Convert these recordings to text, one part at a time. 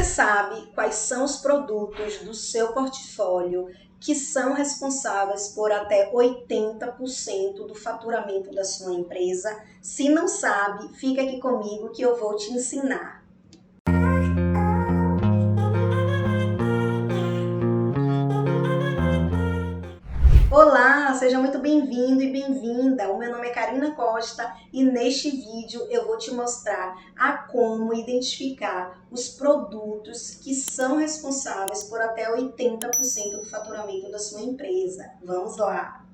Você sabe quais são os produtos do seu portfólio que são responsáveis por até 80% do faturamento da sua empresa? Se não sabe, fica aqui comigo que eu vou te ensinar. Olá, seja muito bem-vindo e bem-vinda. O meu nome é Karina Costa e neste vídeo eu vou te mostrar a como identificar os produtos que são responsáveis por até 80% do faturamento da sua empresa. Vamos lá!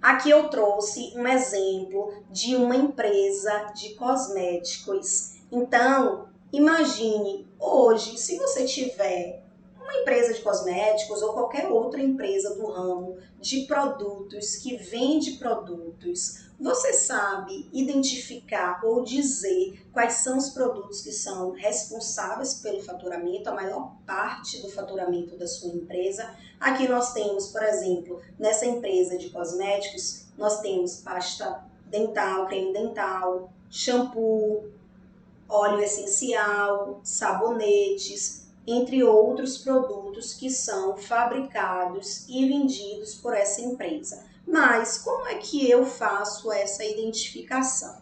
Aqui eu trouxe um exemplo de uma empresa de cosméticos. Então, imagine hoje, se você tiver uma empresa de cosméticos ou qualquer outra empresa do ramo de produtos que vende produtos, você sabe identificar ou dizer quais são os produtos que são responsáveis pelo faturamento, a maior parte do faturamento da sua empresa. Aqui nós temos, por exemplo, nessa empresa de cosméticos, nós temos pasta dental, creme dental, shampoo, óleo essencial, sabonetes, entre outros produtos que são fabricados e vendidos por essa empresa. Mas como é que eu faço essa identificação?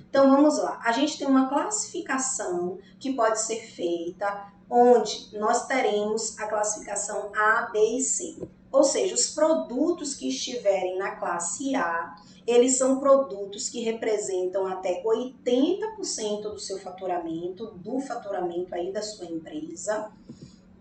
Então vamos lá, a gente tem uma classificação que pode ser feita onde nós teremos a classificação A, B e C. Ou seja, os produtos que estiverem na classe A, eles são produtos que representam até 80% do seu faturamento, do faturamento aí da sua empresa.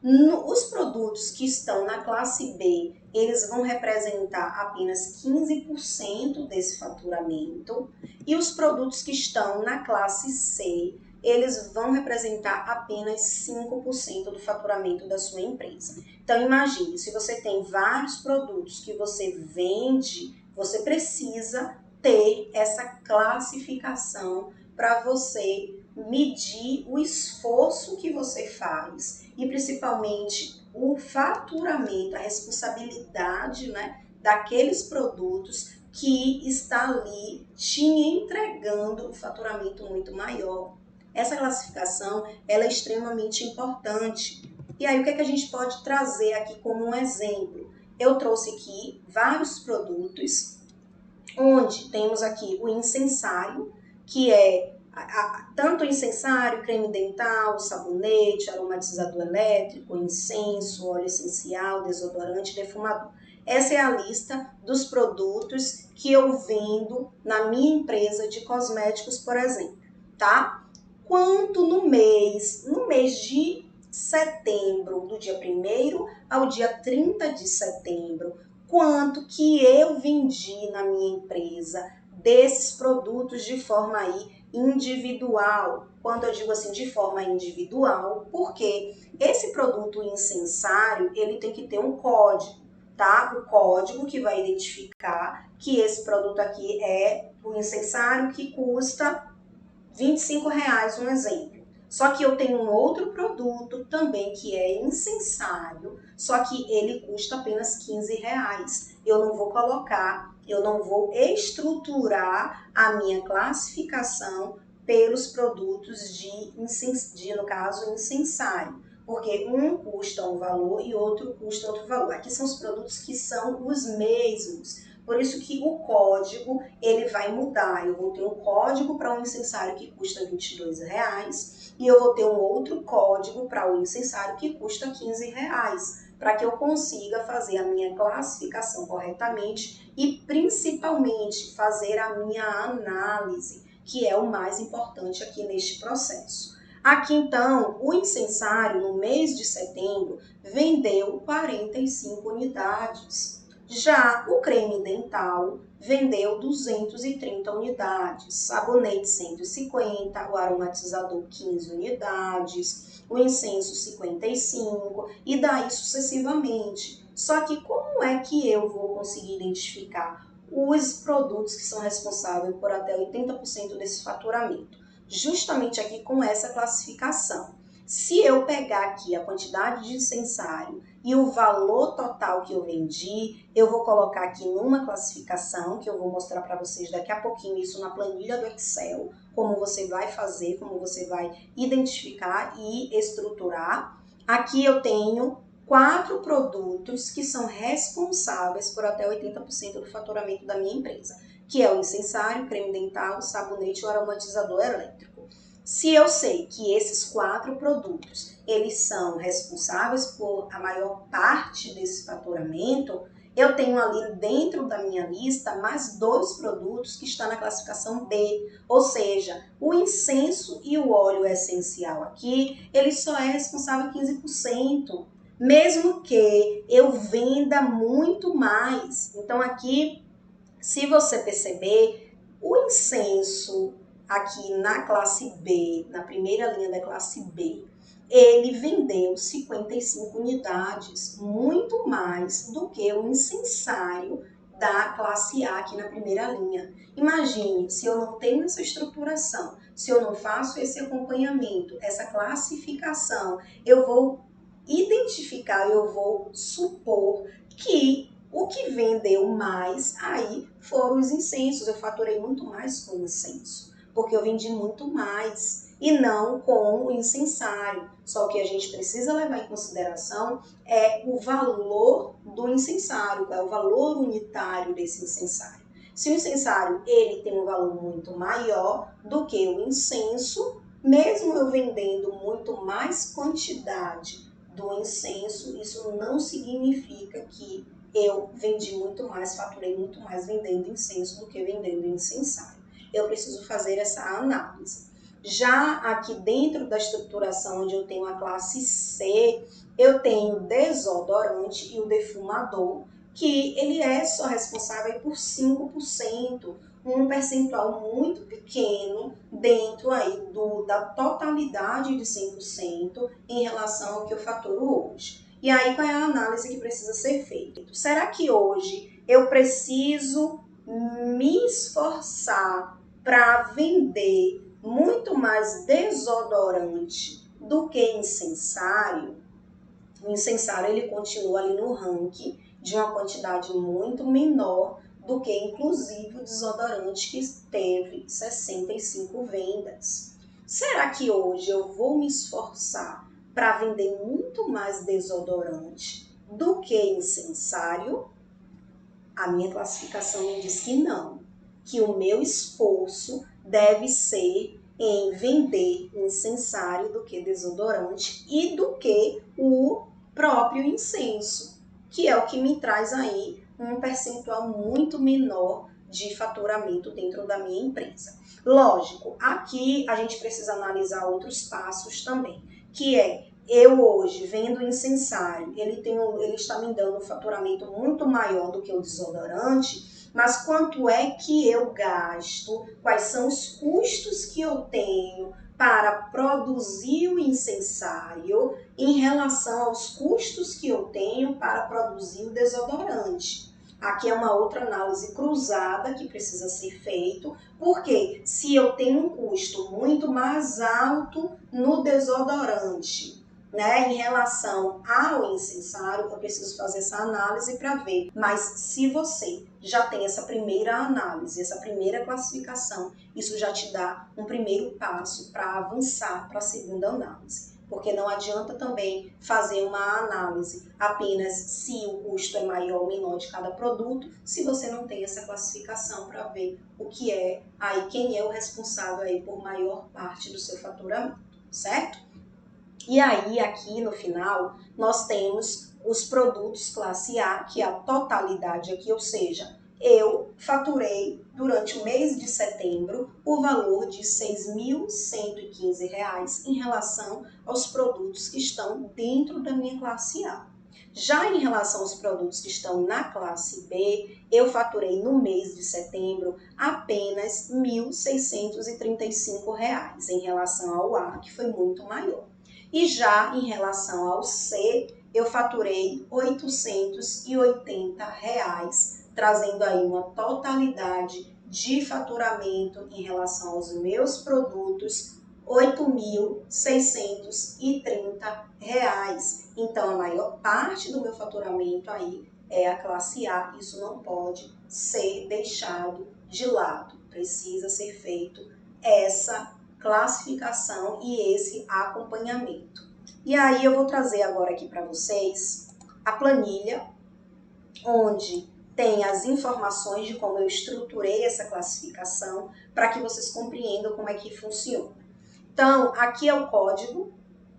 Os produtos que estão na classe B, eles vão representar apenas 15% desse faturamento. E os produtos que estão na classe C, eles vão representar apenas 5% do faturamento da sua empresa. Então, imagine, se você tem vários produtos que você vende, você precisa ter essa classificação para você medir o esforço que você faz e principalmente o faturamento, a responsabilidade, daqueles produtos que está ali te entregando um faturamento muito maior. Essa classificação ela é extremamente importante. E aí o que é que a gente pode trazer aqui como um exemplo? Eu trouxe aqui vários produtos, onde temos aqui o incensário, que é tanto o incensário, creme dental, sabonete, aromatizador elétrico, incenso, óleo essencial, desodorante, defumador. Essa é a lista dos produtos que eu vendo na minha empresa de cosméticos, por exemplo, tá? Quanto no mês de setembro, do dia 1º ao dia 30 de setembro, quanto que eu vendi na minha empresa desses produtos de forma aí individual. Quando eu digo assim de forma individual, porque esse produto incensário, ele tem que ter um código, tá? O código que vai identificar que esse produto aqui é o incensário que custa R$25, um exemplo. Só que eu tenho um outro produto também que é incensário, só que ele custa apenas R$15. Eu não vou colocar, eu não vou estruturar a minha classificação pelos produtos no caso, incensário. Porque um custa um valor e outro custa outro valor. Aqui são os produtos que são os mesmos. Por isso que o código ele vai mudar. Eu vou ter um código para um incensário que custa R$22 e eu vou ter um outro código para o incensário que custa R$15, para que eu consiga fazer a minha classificação corretamente e principalmente fazer a minha análise, que é o mais importante aqui neste processo. Aqui então, o incensário no mês de setembro vendeu 45 unidades. Já o creme dental vendeu 230 unidades, sabonete 150, o aromatizador 15 unidades, o incenso 55 e daí sucessivamente. Só que como é que eu vou conseguir identificar os produtos que são responsáveis por até 80% desse faturamento? Justamente aqui com essa classificação. Se eu pegar aqui a quantidade de incensário e o valor total que eu vendi, eu vou colocar aqui numa classificação, que eu vou mostrar para vocês daqui a pouquinho isso na planilha do Excel, como você vai fazer, como você vai identificar e estruturar. Aqui eu tenho 4 produtos que são responsáveis por até 80% do faturamento da minha empresa, que é o incensário, creme dental, sabonete e o aromatizador elétrico. Se eu sei que esses 4 produtos, eles são responsáveis por a maior parte desse faturamento, eu tenho ali dentro da minha lista mais 2 produtos que estão na classificação B, ou seja, o incenso e o óleo essencial aqui, ele só é responsável 15%, mesmo que eu venda muito mais. Então aqui, se você perceber, o incenso aqui na classe B, na primeira linha da classe B, ele vendeu 55 unidades, muito mais do que o incensário da classe A aqui na primeira linha. Imagine, se eu não tenho essa estruturação, se eu não faço esse acompanhamento, essa classificação, eu vou identificar, eu vou supor que o que vendeu mais aí foram os incensos. Eu faturei muito mais com incenso, porque eu vendi muito mais e não com o incensário. Só que a gente precisa levar em consideração é o valor do incensário, qual é o valor unitário desse incensário. Se o incensário ele tem um valor muito maior do que o incenso, mesmo eu vendendo muito mais quantidade do incenso, isso não significa que eu vendi muito mais, faturei muito mais vendendo incenso do que vendendo incensário. Eu preciso fazer essa análise. Já aqui dentro da estruturação, onde eu tenho a classe C, eu tenho desodorante e o defumador, que ele é só responsável por 5%, um percentual muito pequeno dentro aí da totalidade de 100% em relação ao que eu faturo hoje. E aí, qual é a análise que precisa ser feita? Será que hoje eu preciso me esforçar para vender muito mais desodorante do que incensário? O incensário ele continua ali no ranking de uma quantidade muito menor do que, inclusive, o desodorante que teve 65 vendas. Será que hoje eu vou me esforçar para vender muito mais desodorante do que incensário? A minha classificação me diz que não, que o meu esforço deve ser em vender incensário do que desodorante e do que o próprio incenso, que é o que me traz aí um percentual muito menor de faturamento dentro da minha empresa. Lógico, aqui a gente precisa analisar outros passos também, que é eu hoje vendo incensário, ele está me dando um faturamento muito maior do que o desodorante, mas quanto é que eu gasto, quais são os custos que eu tenho para produzir o incensário em relação aos custos que eu tenho para produzir o desodorante. Aqui é uma outra análise cruzada que precisa ser feito, porque se eu tenho um custo muito mais alto no desodorante, em relação ao incensário, eu preciso fazer essa análise para ver. Mas se você já tem essa primeira análise, essa primeira classificação, isso já te dá um primeiro passo para avançar para a segunda análise. Porque não adianta também fazer uma análise apenas se o custo é maior ou menor de cada produto, se você não tem essa classificação para ver o que é aí, quem é o responsável aí por maior parte do seu faturamento, certo? E aí, aqui no final, nós temos os produtos classe A, que é a totalidade aqui, ou seja, eu faturei durante o mês de setembro o valor de R$ 6.115 em relação aos produtos que estão dentro da minha classe A. Já em relação aos produtos que estão na classe B, eu faturei no mês de setembro apenas R$ 1.635 em relação ao A, que foi muito maior. E já em relação ao C, eu faturei R$ 880, trazendo aí uma totalidade de faturamento em relação aos meus produtos, R$ 8.630. Então, a maior parte do meu faturamento aí é a classe A. Isso não pode ser deixado de lado. Precisa ser feito essa classificação e esse acompanhamento. E aí eu vou trazer agora aqui para vocês a planilha, onde tem as informações de como eu estruturei essa classificação para que vocês compreendam como é que funciona. Então, aqui é o código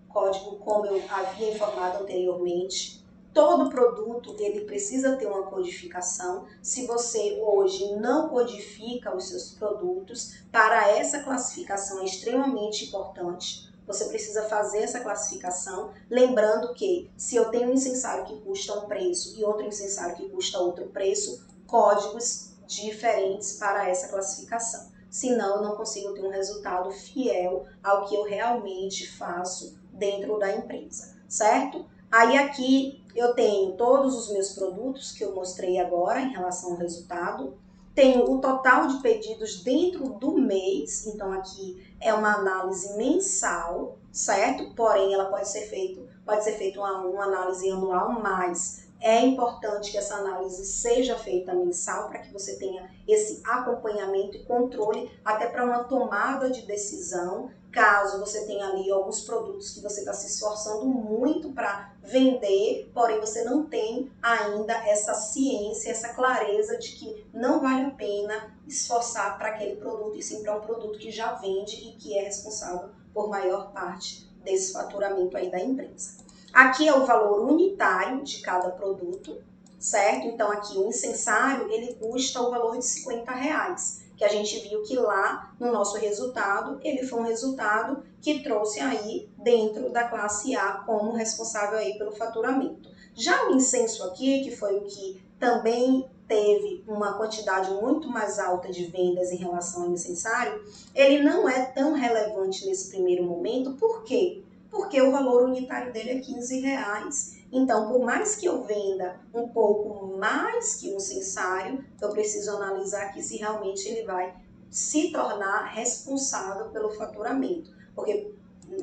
como eu havia informado anteriormente. Todo produto ele precisa ter uma codificação. Se você hoje não codifica os seus produtos, para essa classificação é extremamente importante. Você precisa fazer essa classificação, lembrando que se eu tenho um incensário que custa um preço e outro incensário que custa outro preço, códigos diferentes para essa classificação. Senão eu não consigo ter um resultado fiel ao que eu realmente faço dentro da empresa, certo? Aí aqui eu tenho todos os meus produtos que eu mostrei agora em relação ao resultado. Tenho o total de pedidos dentro do mês, então aqui é uma análise mensal, certo? Porém, ela pode ser feita uma análise anual, mas é importante que essa análise seja feita mensal para que você tenha esse acompanhamento e controle até para uma tomada de decisão, caso você tenha ali alguns produtos que você está se esforçando muito para vender, porém você não tem ainda essa ciência, essa clareza de que não vale a pena esforçar para aquele produto e sim para um produto que já vende e que é responsável por maior parte desse faturamento aí da empresa. Aqui é o valor unitário de cada produto, certo? Então aqui o incensário ele custa o valor de R$50, que a gente viu que lá no nosso resultado, ele foi um resultado que trouxe aí dentro da classe A como responsável aí pelo faturamento. Já o incenso aqui, que foi o que também teve uma quantidade muito mais alta de vendas em relação ao incensário, ele não é tão relevante nesse primeiro momento. Por quê? Porque o valor unitário dele é R$15. Então, por mais que eu venda um pouco mais que um incensário, eu preciso analisar aqui se realmente ele vai se tornar responsável pelo faturamento. Porque,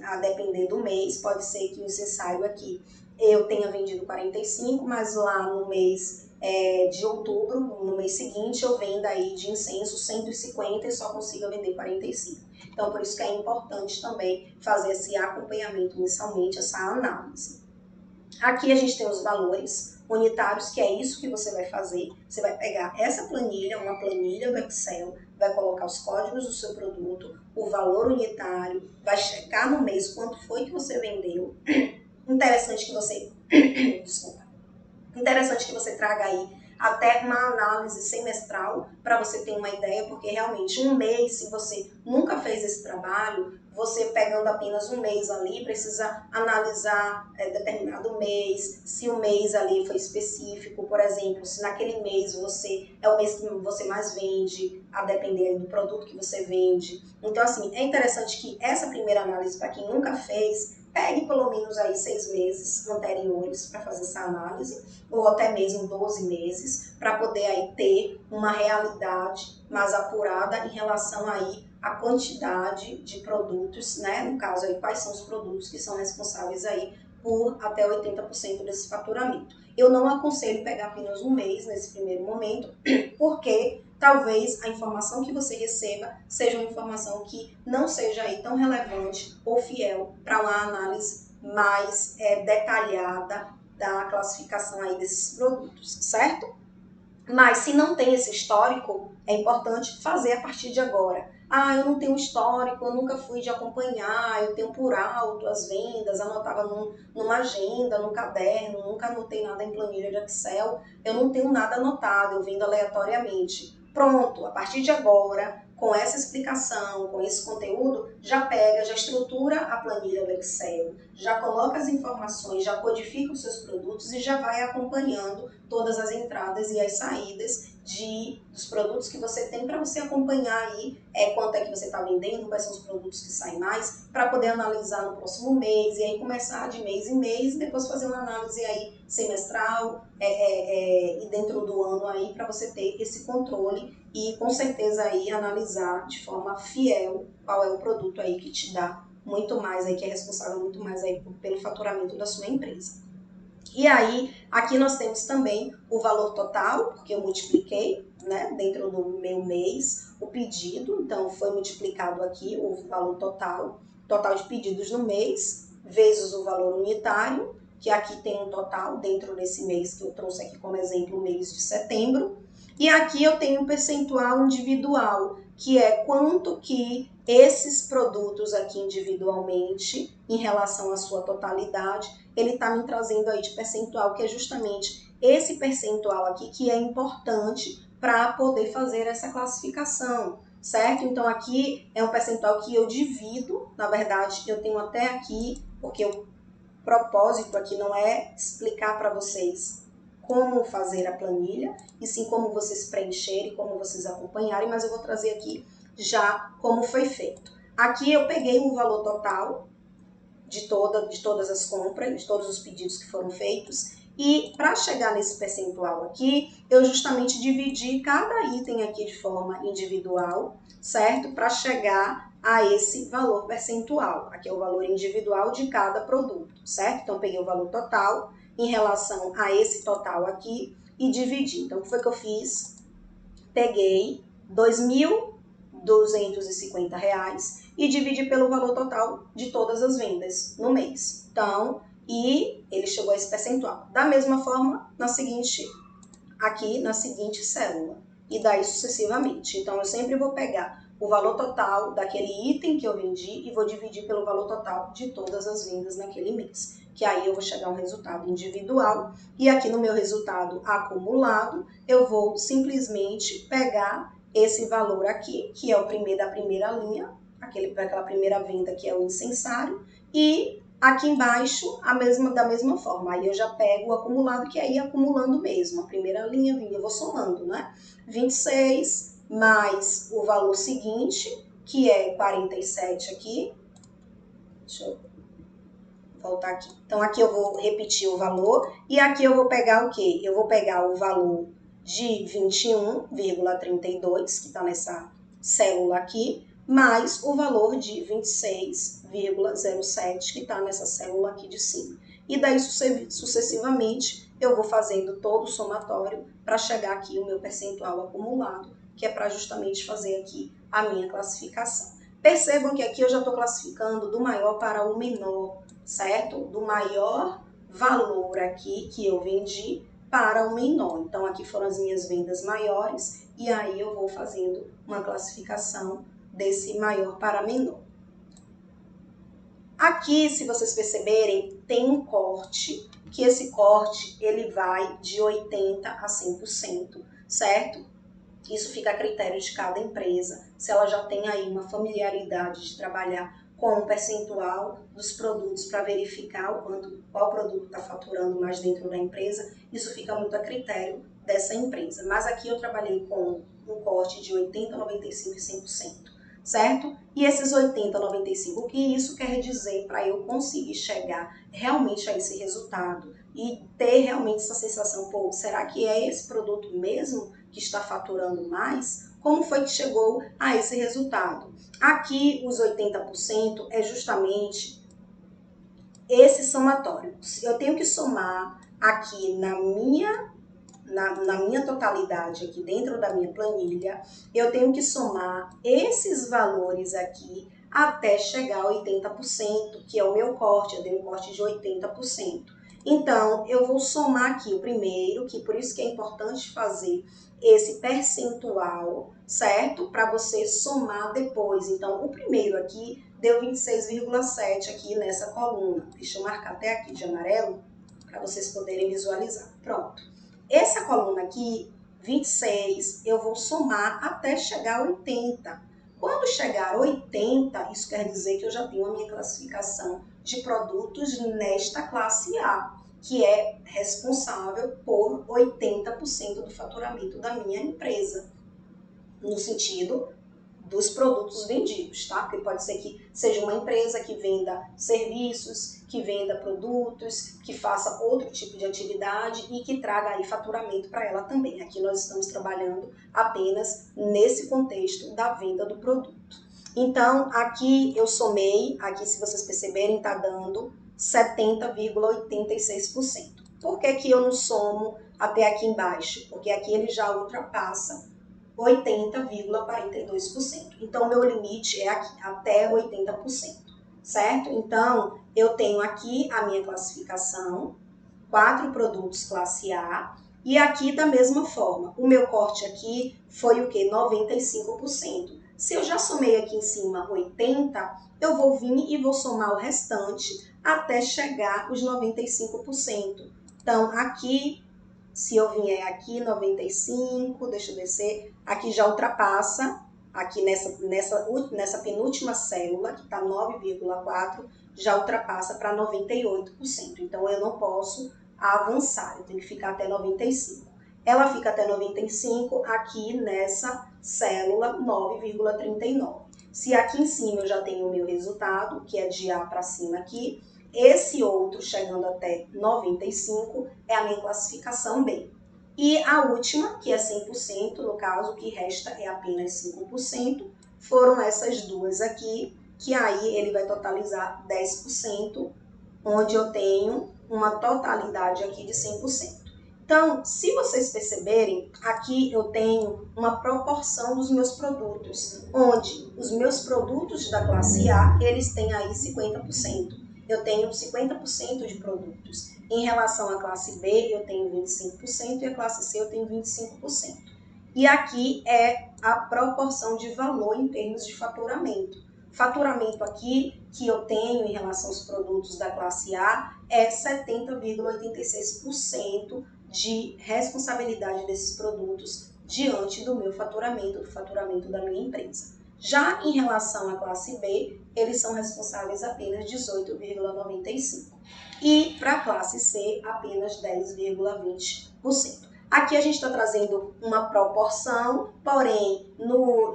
a depender do mês, pode ser que o incensário aqui eu tenha vendido 45, mas lá no mês de outubro, no mês seguinte, eu venda aí de incenso 150 e só consiga vender 45. Então, por isso que é importante também fazer esse acompanhamento mensalmente, essa análise. Aqui a gente tem os valores unitários, que é isso que você vai fazer. Você vai pegar essa planilha, uma planilha do Excel, vai colocar os códigos do seu produto, o valor unitário, vai checar no mês quanto foi que você vendeu. Interessante que você... Desculpa. Interessante que você traga aí até uma análise semestral para você ter uma ideia, porque realmente um mês, se você nunca fez esse trabalho, você pegando apenas um mês ali, precisa analisar determinado mês, se o mês ali foi específico, por exemplo, se naquele mês é o mês que você mais vende, a depender do produto que você vende. Então, assim, é interessante que essa primeira análise, para quem nunca fez, pegue pelo menos aí 6 meses anteriores para fazer essa análise, ou até mesmo 12 meses, para poder aí ter uma realidade mais apurada em relação aí à quantidade de produtos, né? No caso aí, quais são os produtos que são responsáveis aí por até 80% desse faturamento. Eu não aconselho pegar apenas um mês nesse primeiro momento, porque talvez a informação que você receba seja uma informação que não seja aí tão relevante ou fiel para uma análise mais detalhada da classificação aí desses produtos, certo? Mas se não tem esse histórico, é importante fazer a partir de agora. Ah, eu não tenho histórico, eu nunca fui de acompanhar, eu tenho por alto as vendas, anotava numa agenda, no caderno, nunca anotei nada em planilha de Excel, eu não tenho nada anotado, eu vendo aleatoriamente. Pronto, a partir de agora, com essa explicação, com esse conteúdo, já pega, já estrutura a planilha do Excel, já coloca as informações, já codifica os seus produtos e já vai acompanhando todas as entradas e as saídas dos produtos que você tem para você acompanhar aí quanto é que você está vendendo, quais são os produtos que saem mais, para poder analisar no próximo mês e aí começar de mês em mês e depois fazer uma análise aí semestral e dentro do ano aí para você ter esse controle e com certeza aí analisar de forma fiel qual é o produto aí que te dá muito mais aí, que é responsável muito mais aí pelo faturamento da sua empresa. E aí, aqui nós temos também o valor total, porque eu multipliquei, né, dentro do meu mês, o pedido. Então, foi multiplicado aqui o valor total de pedidos no mês, vezes o valor unitário, que aqui tem um total dentro desse mês, que eu trouxe aqui como exemplo o mês de setembro. E aqui eu tenho um percentual individual, que é quanto que esses produtos aqui individualmente, em relação à sua totalidade, ele está me trazendo aí de percentual, que é justamente esse percentual aqui que é importante para poder fazer essa classificação, certo? Então aqui é um percentual que eu divido, na verdade eu tenho até aqui, porque o propósito aqui não é explicar para vocês como fazer a planilha, e sim como vocês preencherem, como vocês acompanharem, mas eu vou trazer aqui já como foi feito. Aqui eu peguei o valor total de todas as compras, de todos os pedidos que foram feitos, e para chegar nesse percentual aqui, eu justamente dividi cada item aqui de forma individual, certo? Para chegar a esse valor percentual. Aqui é o valor individual de cada produto, certo? Então, peguei o valor total em relação a esse total aqui e dividi. Então, o que foi que eu fiz? Peguei R$ 2.250 e dividi pelo valor total de todas as vendas no mês. Então, e ele chegou a esse percentual. Da mesma forma, aqui na seguinte célula. E daí sucessivamente. Então, eu sempre vou pegar o valor total daquele item que eu vendi e vou dividir pelo valor total de todas as vendas naquele mês. Que aí eu vou chegar a um resultado individual. E aqui no meu resultado acumulado, eu vou simplesmente pegar esse valor aqui, que é o primeiro da primeira linha, aquela primeira venda que é o incensário, e aqui embaixo da mesma forma. Aí eu já pego o acumulado, que aí é acumulando mesmo. A primeira linha, eu vou somando, né? 26 mais o valor seguinte, que é 47 aqui. Deixa eu voltar aqui. Então, aqui eu vou repetir o valor e aqui eu vou pegar o quê? Eu vou pegar o valor de 21,32, que está nessa célula aqui, mais o valor de 26,07, que está nessa célula aqui de cima. E daí, sucessivamente, eu vou fazendo todo o somatório para chegar aqui o meu percentual acumulado, que é para justamente fazer aqui a minha classificação. Percebam que aqui eu já estou classificando do maior para o menor, certo? Do maior valor aqui que eu vendi para o menor. Então, aqui foram as minhas vendas maiores e aí eu vou fazendo uma classificação desse maior para menor. Aqui, se vocês perceberem, tem um corte, que esse corte ele vai de 80% a 100%, certo? Isso fica a critério de cada empresa, se ela já tem aí uma familiaridade de trabalhar com um percentual dos produtos para verificar qual produto está faturando mais dentro da empresa, isso fica muito a critério dessa empresa. Mas aqui eu trabalhei com um corte de 80%, 95% e 100%, certo? E esses 80%, 95%, o que isso quer dizer para eu conseguir chegar realmente a esse resultado e ter realmente essa sensação, pô, será que é esse produto mesmo que está faturando mais? Como foi que chegou a esse resultado? Aqui, os 80% é justamente esse somatório. Eu tenho que somar aqui na minha totalidade, aqui dentro da minha planilha, eu tenho que somar esses valores aqui até chegar a 80%, que é o meu corte, eu dei um corte de 80%. Então, eu vou somar aqui o primeiro, que por isso que é importante fazer esse percentual, certo? Para você somar depois. Então, o primeiro aqui deu 26,7 aqui nessa coluna. Deixa eu marcar até aqui de amarelo, para vocês poderem visualizar. Pronto. Essa coluna aqui, 26, eu vou somar até chegar a 80. Quando chegar a 80, isso quer dizer que eu já tenho a minha classificação de produtos nesta classe A, que é responsável por 80% do faturamento da minha empresa, no sentido dos produtos vendidos, tá? Porque pode ser que seja uma empresa que venda serviços, que venda produtos, que faça outro tipo de atividade e que traga aí faturamento para ela também. Aqui nós estamos trabalhando apenas nesse contexto da venda do produto. Então, aqui eu somei, aqui se vocês perceberem, tá dando 70,86%. Por que que eu não somo até aqui embaixo? Porque aqui ele já ultrapassa 80,42%. Então, o meu limite é aqui, até 80%, certo? Então, eu tenho aqui a minha classificação, 4 produtos classe A, e aqui da mesma forma, o meu corte aqui foi o que? 95%. Se eu já somei aqui em cima 80, eu vou vir e vou somar o restante até chegar os 95%. Então, aqui, se eu vier aqui 95, deixa eu descer, aqui já ultrapassa, aqui nessa penúltima célula, que está 9,4, já ultrapassa para 98%. Então, eu não posso avançar, eu tenho que ficar até 95. Ela fica até 95 aqui nessa célula 9,39. Se aqui em cima eu já tenho o meu resultado, que é de A para cima aqui, esse outro chegando até 95 é a minha classificação B. E a última, que é 100%, no caso, o que resta é apenas 5%, foram essas duas aqui, que aí ele vai totalizar 10%, onde eu tenho uma totalidade aqui de 100%. Então, se vocês perceberem, aqui eu tenho uma proporção dos meus produtos, onde os meus produtos da classe A, eles têm aí 50%. Eu tenho 50% de produtos. Em relação à classe B, eu tenho 25% e a classe C eu tenho 25%. E aqui é a proporção de valor em termos de faturamento. Faturamento aqui que eu tenho em relação aos produtos da classe A é 70,86% de responsabilidade desses produtos diante do meu faturamento, do faturamento da minha empresa. Já em relação à classe B, eles são responsáveis apenas 18,95%. E para a classe C, apenas 10,20%. Aqui a gente está trazendo uma proporção, porém no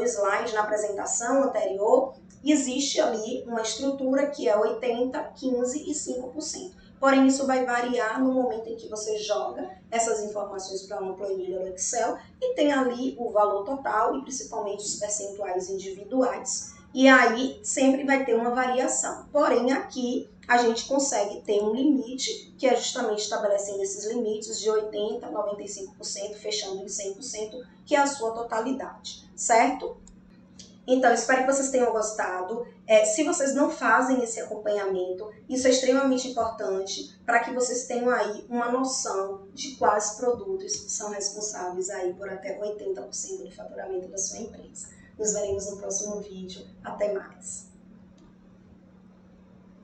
slide, na apresentação anterior, existe ali uma estrutura que é 80, 15 e 5%. Porém, isso vai variar no momento em que você joga essas informações para uma planilha no Excel e tem ali o valor total e principalmente os percentuais individuais. E aí sempre vai ter uma variação. Porém, aqui a gente consegue ter um limite, que é justamente estabelecendo esses limites de 80%, 95%, fechando em 100%, que é a sua totalidade, certo? Então, espero que vocês tenham gostado. Se vocês não fazem esse acompanhamento, isso é extremamente importante para que vocês tenham aí uma noção de quais produtos são responsáveis aí por até 80% do faturamento da sua empresa. Nos veremos no próximo vídeo. Até mais!